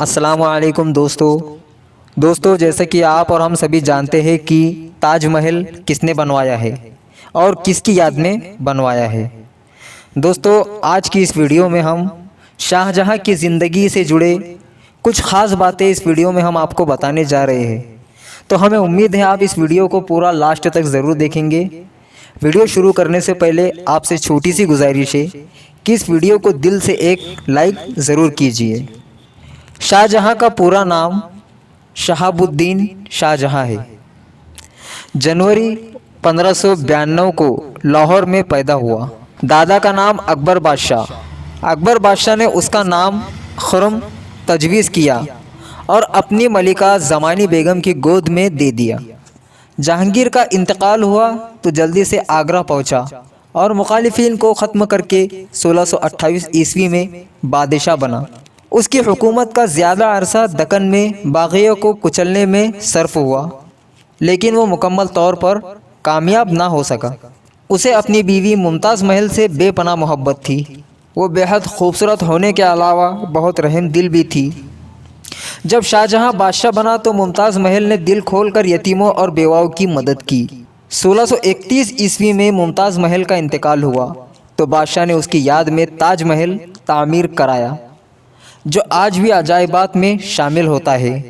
السلام علیکم دوستو، جیسا کہ آپ اور ہم سبھی جانتے ہیں کہ تاج محل کس نے بنوایا ہے اور کس کی یاد میں بنوایا ہے۔ دوستو، آج کی اس ویڈیو میں ہم شاہ جہاں کی زندگی سے جڑے کچھ خاص باتیں اس ویڈیو میں ہم آپ کو بتانے جا رہے ہیں، تو ہمیں امید ہے آپ اس ویڈیو کو پورا لاسٹ تک ضرور دیکھیں گے۔ ویڈیو شروع کرنے سے پہلے آپ سے چھوٹی سی گزارش ہے کہ اس ویڈیو کو دل سے ایک لائک ضرور کیجیے۔ شاہ جہاں کا پورا نام شہاب الدین شاہ جہاں ہے۔ جنوری 1592 کو لاہور میں پیدا ہوا۔ دادا کا نام اکبر بادشاہ۔ اکبر بادشاہ نے اس کا نام خرم تجویز کیا اور اپنی ملکہ زمانی بیگم کی گود میں دے دیا۔ جہانگیر کا انتقال ہوا تو جلدی سے آگرہ پہنچا اور مخالفین کو ختم کر کے 1628 عیسوی میں بادشاہ بنا۔ اس کی حکومت کا زیادہ عرصہ دکن میں باغیوں کو کچلنے میں صرف ہوا، لیکن وہ مکمل طور پر کامیاب نہ ہو سکا۔ اسے اپنی بیوی ممتاز محل سے بے پناہ محبت تھی۔ وہ بے حد خوبصورت ہونے کے علاوہ بہت رحم دل بھی تھی۔ جب شاہ جہاں بادشاہ بنا تو ممتاز محل نے دل کھول کر یتیموں اور بیواؤں کی مدد کی۔ 1631 عیسوی میں ممتاز محل کا انتقال ہوا تو بادشاہ نے اس کی یاد میں تاج محل تعمیر کرایا، جو آج بھی عجائبات میں شامل ہوتا ہے۔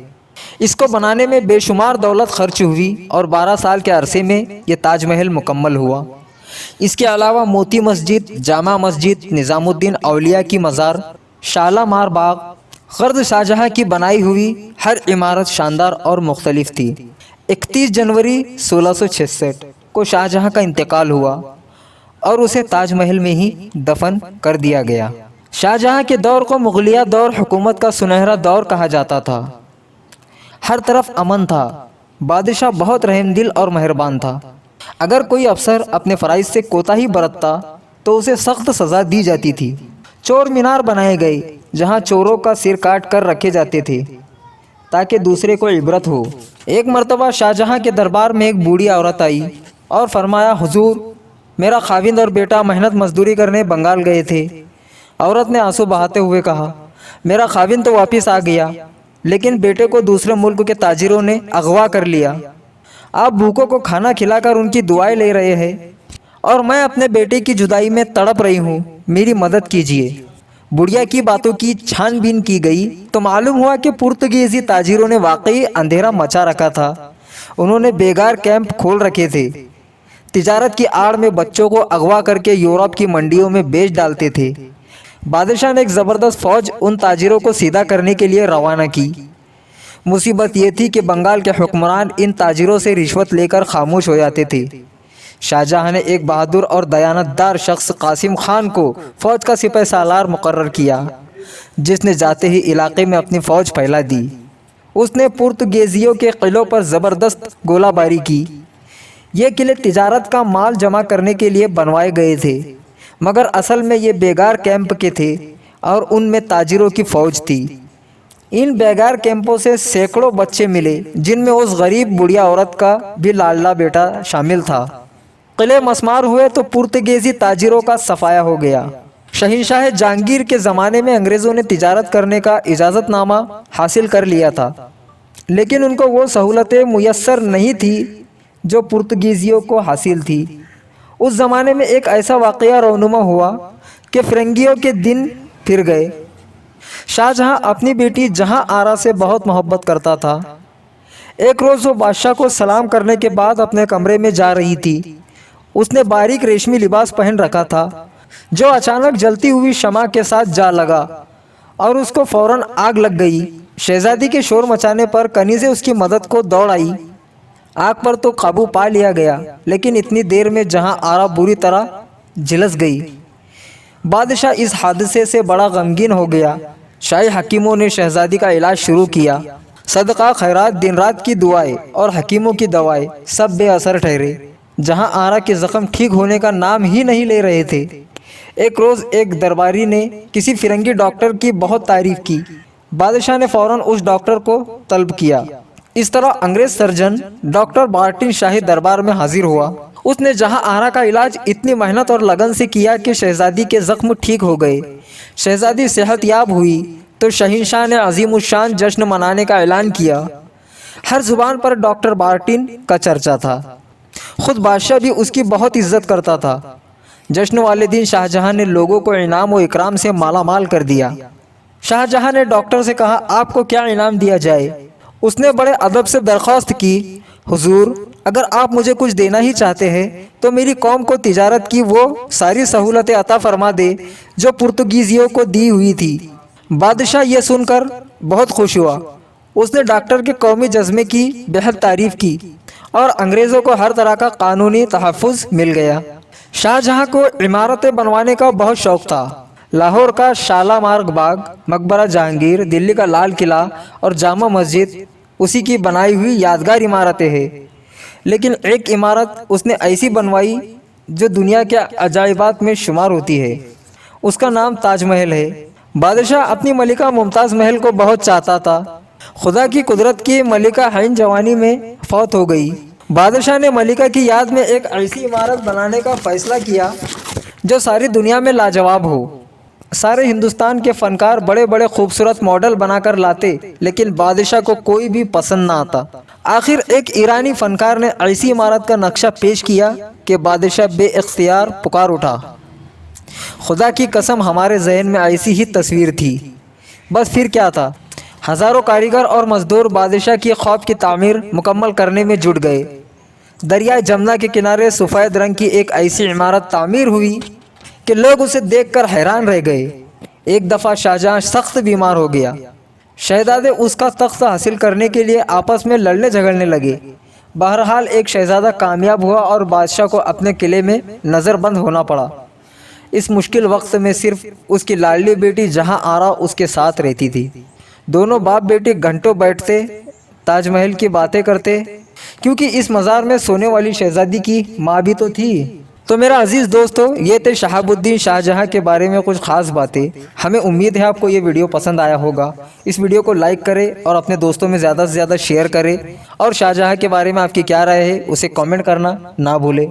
اس کو بنانے میں بے شمار دولت خرچ ہوئی اور 12 سال کے عرصے میں یہ تاج محل مکمل ہوا۔ اس کے علاوہ موتی مسجد، جامع مسجد، نظام الدین اولیاء کی مزار، شالامار باغ، غرض شاہ جہاں کی بنائی ہوئی ہر عمارت شاندار اور مختلف تھی۔ 31 جنوری 1666 کو شاہ جہاں کا انتقال ہوا اور اسے تاج محل میں ہی دفن کر دیا گیا۔ شاہ جہاں کے دور کو مغلیہ دور حکومت کا سنہرا دور کہا جاتا تھا۔ ہر طرف امن تھا۔ بادشاہ بہت رحم دل اور مہربان تھا۔ اگر کوئی افسر اپنے فرائض سے کوتاہی برتتا تو اسے سخت سزا دی جاتی تھی۔ چور مینار بنائے گئے جہاں چوروں کا سر کاٹ کر رکھے جاتے تھے تاکہ دوسرے کو عبرت ہو۔ ایک مرتبہ شاہ جہاں کے دربار میں ایک بوڑھی عورت آئی اور فرمایا، حضور، میرا خاوند اور بیٹا محنت مزدوری کرنے بنگال گئے تھے۔ عورت نے آنسو بہاتے ہوئے کہا، میرا خاوند تو واپس آ گیا، لیکن بیٹے کو دوسرے ملک کے تاجروں نے اغوا کر لیا۔ آپ بھوکوں کو کھانا کھلا کر ان کی دعائیں لے رہے ہیں اور میں اپنے بیٹے کی جدائی میں تڑپ رہی ہوں، میری مدد کیجیے۔ بڑھیا کی باتوں کی چھان بین کی گئی تو معلوم ہوا کہ پرتگیزی تاجروں نے واقعی اندھیرا مچا رکھا تھا۔ انہوں نے بیگار کیمپ کھول رکھے تھے، تجارت کی آڑ میں بچوں کو اغوا کر کے یورپ کی منڈیوں میں بیچ ڈالتے تھے۔ بادشاہ نے ایک زبردست فوج ان تاجروں کو سیدھا کرنے کے لیے روانہ کی۔ مصیبت یہ تھی کہ بنگال کے حکمران ان تاجروں سے رشوت لے کر خاموش ہو جاتے تھے۔ شاہ جہاں نے ایک بہادر اور دیانتدار شخص قاسم خان کو فوج کا سپہ سالار مقرر کیا، جس نے جاتے ہی علاقے میں اپنی فوج پھیلا دی۔ اس نے پرتگیزیوں کے قلعوں پر زبردست گولہ باری کی۔ یہ قلعے تجارت کا مال جمع کرنے کے لیے بنوائے گئے تھے، مگر اصل میں یہ بیگار کیمپ کے تھے اور ان میں تاجروں کی فوج تھی۔ ان بیگار کیمپوں سے سینکڑوں بچے ملے، جن میں اس غریب بڑھیا عورت کا بھی لاڈلا بیٹا شامل تھا۔ قلعے مسمار ہوئے تو پرتگیزی تاجروں کا صفایا ہو گیا۔ شہنشاہ جہانگیر کے زمانے میں انگریزوں نے تجارت کرنے کا اجازت نامہ حاصل کر لیا تھا، لیکن ان کو وہ سہولتیں میسر نہیں تھی جو پرتگیزیوں کو حاصل تھی۔ اس زمانے میں ایک ایسا واقعہ رونما ہوا کہ فرنگیوں کے دن پھر گئے۔ شاہ جہاں اپنی بیٹی جہاں آرا سے بہت محبت کرتا تھا۔ ایک روز وہ بادشاہ کو سلام کرنے کے بعد اپنے کمرے میں جا رہی تھی۔ اس نے باریک ریشمی لباس پہن رکھا تھا جو اچانک جلتی ہوئی شمع کے ساتھ جا لگا اور اس کو فوراً آگ لگ گئی۔ شہزادی کے شور مچانے پر کنیزیں اس کی مدد کو دوڑ آئی۔ آگ پر تو قابو پا لیا گیا، لیکن اتنی دیر میں جہاں آرا بری طرح جھلس گئی۔ بادشاہ اس حادثے سے بڑا غمگین ہو گیا۔ شاہی حکیموں نے شہزادی کا علاج شروع کیا۔ صدقہ، خیرات، دن رات کی دعائیں اور حکیموں کی دوائیں سب بے اثر ٹھہرے۔ جہاں آرا کے زخم ٹھیک ہونے کا نام ہی نہیں لے رہے تھے۔ ایک روز ایک درباری نے کسی فرنگی ڈاکٹر کی بہت تعریف کی۔ بادشاہ نے فوراً اس ڈاکٹر کو طلب کیا۔ اس طرح انگریز سرجن ڈاکٹر بارٹن شاہی دربار میں حاضر ہوا۔ اس نے جہاں آرا کا علاج اتنی محنت اور لگن سے کیا کہ شہزادی کے زخم ٹھیک ہو گئے، شہزادی صحت یاب ہوئی تو شہنشاہ نے عظیم الشان جشن منانے کا اعلان کیا۔ ہر زبان پر ڈاکٹر بارٹن کا چرچا تھا، خود بادشاہ بھی اس کی بہت عزت کرتا تھا۔ جشن والے دن شاہ جہاں نے لوگوں کو انعام و اکرام سے مالا مال کر دیا۔ شاہ جہاں نے ڈاکٹر سے کہا، آپ کو کیا انعام دیا جائے؟ اس نے بڑے ادب سے درخواست کی، حضور اگر آپ مجھے کچھ دینا ہی چاہتے ہیں تو میری قوم کو تجارت کی وہ ساری سہولتیں عطا فرما دے جو پرتگیزیوں کو دی ہوئی تھی۔ بادشاہ یہ سن کر بہت خوش ہوا۔ اس نے ڈاکٹر کے قومی جذبے کی بہت تعریف کی اور انگریزوں کو ہر طرح کا قانونی تحفظ مل گیا۔ شاہ جہاں کو عمارتیں بنوانے کا بہت شوق تھا۔ لاہور کا شالامار باغ، مقبرہ جہانگیر، دلی کا لال قلعہ اور جامع مسجد اسی کی بنائی ہوئی یادگار عمارتیں ہیں۔ لیکن ایک عمارت اس نے ایسی بنوائی جو دنیا کے عجائبات میں شمار ہوتی ہے، اس کا نام تاج محل ہے۔ بادشاہ اپنی ملکہ ممتاز محل کو بہت چاہتا تھا۔ خدا کی قدرت کی ملکہ حین جوانی میں فوت ہو گئی۔ بادشاہ نے ملکہ کی یاد میں ایک ایسی عمارت بنانے کا فیصلہ کیا جو ساری دنیا میں لاجواب ہو۔ سارے ہندوستان کے فنکار بڑے بڑے خوبصورت ماڈل بنا کر لاتے، لیکن بادشاہ کو کوئی بھی پسند نہ آتا۔ آخر ایک ایرانی فنکار نے ایسی عمارت کا نقشہ پیش کیا کہ بادشاہ بے اختیار پکار اٹھا، خدا کی قسم ہمارے ذہن میں ایسی ہی تصویر تھی۔ بس پھر کیا تھا، ہزاروں کاریگر اور مزدور بادشاہ کی خواب کی تعمیر مکمل کرنے میں جٹ گئے۔ دریائے جمنا کے کنارے سفید رنگ کی ایک ایسی عمارت تعمیر ہوئی کہ لوگ اسے دیکھ کر حیران رہ گئے۔ ایک دفعہ شاہجہاں سخت بیمار ہو گیا۔ شہزادے اس کا تخت حاصل کرنے کے لیے آپس میں لڑنے جھگڑنے لگے۔ بہرحال ایک شہزادہ کامیاب ہوا اور بادشاہ کو اپنے قلعے میں نظر بند ہونا پڑا۔ اس مشکل وقت میں صرف اس کی لاڈلی بیٹی جہاں آرا اس کے ساتھ رہتی تھی۔ دونوں باپ بیٹی گھنٹوں بیٹھتے، تاج محل کی باتیں کرتے، کیونکہ اس مزار میں سونے والی شہزادی کی ماں بھی تو تھی۔ تو میرا عزیز دوستو، یہ تھے شہاب الدین شاہ جہاں کے بارے میں کچھ خاص باتیں۔ ہمیں امید ہے آپ کو یہ ویڈیو پسند آیا ہوگا۔ اس ویڈیو کو لائک کریں اور اپنے دوستوں میں زیادہ سے زیادہ شیئر کریں، اور شاہ جہاں کے بارے میں آپ کی کیا رائے ہے اسے کامنٹ کرنا نہ بھولیں۔